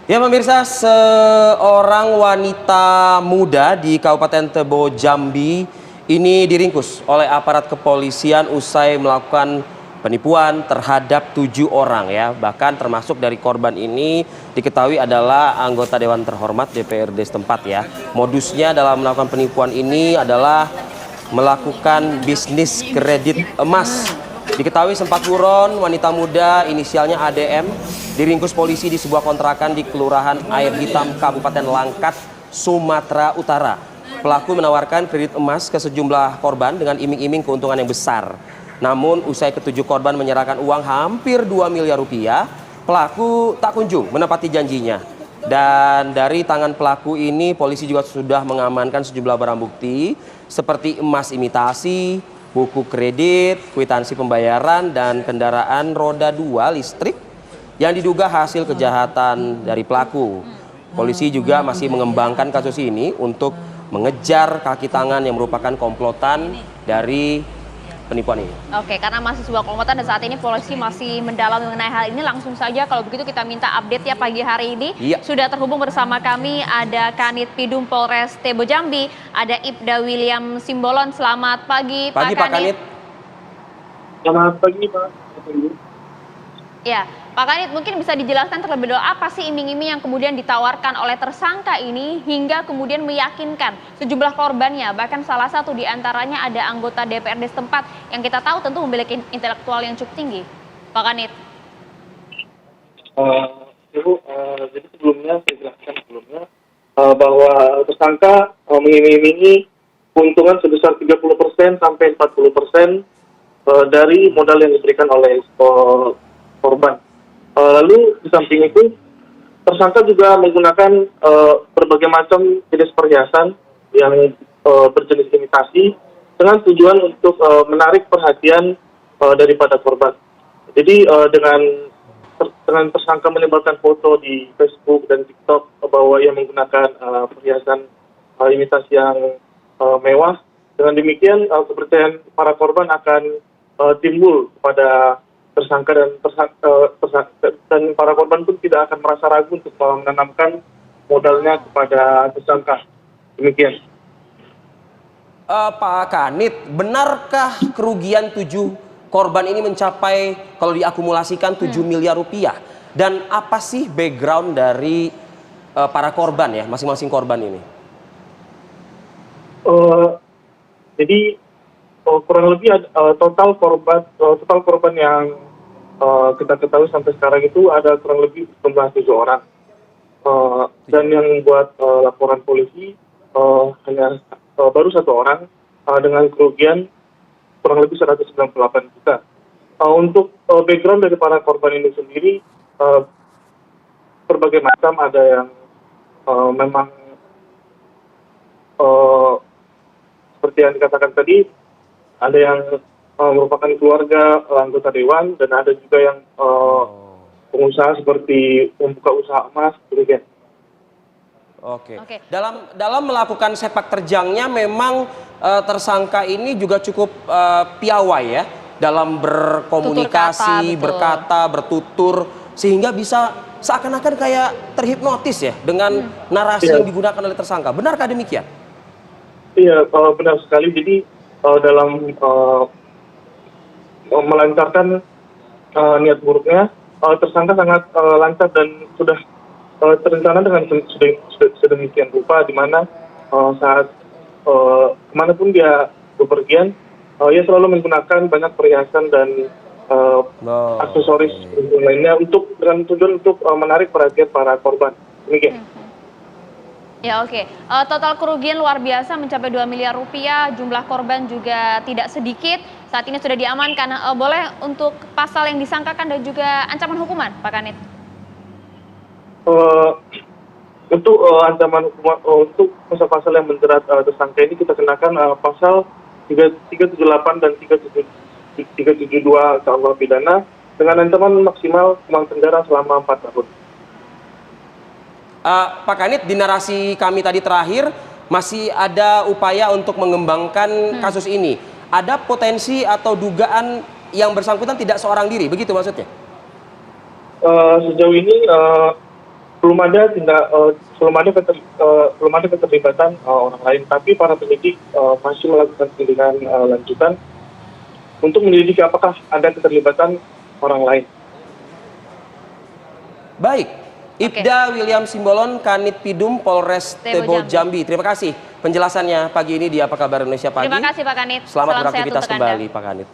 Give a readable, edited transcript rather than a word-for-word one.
Ya pemirsa, seorang wanita muda di Kabupaten Tebo Jambi ini diringkus oleh aparat kepolisian usai melakukan penipuan terhadap 7 orang ya. Bahkan termasuk dari korban ini diketahui adalah anggota Dewan Terhormat DPRD setempat ya. Modusnya dalam melakukan penipuan ini adalah melakukan bisnis kredit emas. Diketahui sempat buron, wanita muda inisialnya ADM diringkus polisi di sebuah kontrakan di Kelurahan Air Hitam, Kabupaten Langkat, Sumatera Utara. Pelaku menawarkan kredit emas ke sejumlah korban dengan iming-iming keuntungan yang besar. Namun usai ketujuh korban menyerahkan uang hampir 2 miliar rupiah, pelaku tak kunjung menepati janjinya. Dan dari tangan pelaku ini polisi juga sudah mengamankan sejumlah barang bukti seperti emas imitasi, buku kredit, kwitansi pembayaran, dan kendaraan roda 2 listrik yang diduga hasil kejahatan dari pelaku. Polisi juga masih mengembangkan kasus ini untuk mengejar kaki tangan yang merupakan komplotan dari penipuan ini. Oke, karena masih sebuah komplotan dan saat ini polisi masih mendalami mengenai hal ini. Langsung saja kalau begitu kita minta update ya pagi hari ini. Iya. Sudah terhubung bersama kami ada Kanit Pidum Polres Tebo Jambi, ada Ibda William Simbolon. Selamat pagi, Pak Pagi Pak Kanit. Kanit. Selamat pagi, Pak. Ya, Pak Kanit, mungkin bisa dijelaskan terlebih dahulu apa sih iming-iming yang kemudian ditawarkan oleh tersangka ini hingga kemudian meyakinkan sejumlah korbannya, bahkan salah satu diantaranya ada anggota DPRD setempat yang kita tahu tentu memiliki intelektual yang cukup tinggi. Pak Kanit. Ibu, jadi sebelumnya saya jelaskan bahwa tersangka mengiming-imingi keuntungan sebesar 30% sampai 40% dari modal yang diberikan oleh korban. Lalu di samping itu tersangka juga menggunakan berbagai macam jenis perhiasan yang berjenis imitasi dengan tujuan untuk menarik perhatian daripada korban. Jadi dengan tersangka menyebarkan foto di Facebook dan TikTok bahwa ia menggunakan perhiasan imitasi yang mewah, dengan demikian kepercayaan para korban akan timbul kepada tersangka dan para korban pun tidak akan merasa ragu untuk menanamkan modalnya kepada tersangka. Demikian. Pak Kanit, benarkah kerugian 7 korban ini mencapai kalau diakumulasikan 7 miliar rupiah? Dan apa sih background dari para korban ya, masing-masing korban ini? Jadi kurang lebih total korban yang kita ketahui sampai sekarang itu ada kurang lebih jumlah 7 orang. Dan yang membuat laporan polisi hanya baru 1 orang dengan kerugian kurang lebih 198 juta. Untuk background dari para korban ini sendiri berbagai macam, ada yang memang seperti yang dikatakan tadi, ada yang merupakan keluarga anggota dewan, dan ada juga yang pengusaha seperti membuka usaha emas, demikian. Oke. Dalam melakukan sepak terjangnya memang tersangka ini juga cukup piawai ya dalam berkomunikasi, berkata, bertutur, sehingga bisa seakan-akan kayak terhipnotis ya dengan narasi yang digunakan oleh tersangka. Benarkah demikian? Iya, benar sekali. Jadi dalam melancarkan niat buruknya, tersangka sangat lancar dan sudah terencana dengan sedemikian rupa, di mana saat kemanapun dia bepergian, ia selalu menggunakan banyak perhiasan dan aksesoris lainnya dengan tujuan untuk menarik perhatian para korban. Demikian. Ya, oke. Total kerugian luar biasa mencapai 2 miliar rupiah, jumlah korban juga tidak sedikit. Saat ini sudah diamankan. Boleh untuk pasal yang disangkakan dan juga ancaman hukuman, Pak Kanit? Untuk ancaman hukuman, untuk pasal-pasal yang menjerat tersangka ini kita kenakan pasal 378 dan 372 KUH pidana dengan ancaman maksimal hukuman penjara selama 4 tahun. Pak Kanit, di narasi kami tadi terakhir masih ada upaya untuk mengembangkan kasus ini. Ada potensi atau dugaan yang bersangkutan tidak seorang diri, begitu maksudnya? Sejauh ini belum ada keterlibatan orang lain, tapi para penyidik masih melakukan penyelidikan lanjutan untuk menyelidiki apakah ada keterlibatan orang lain. Baik, Ibda William Simbolon, Kanit Pidum Polres Tebo Jambi. Terima kasih penjelasannya pagi ini di Apa Kabar Indonesia Pagi. Terima kasih Pak Kanit. Selamat Salam sehat beraktivitas untuk Anda. kembali Pak Kanit.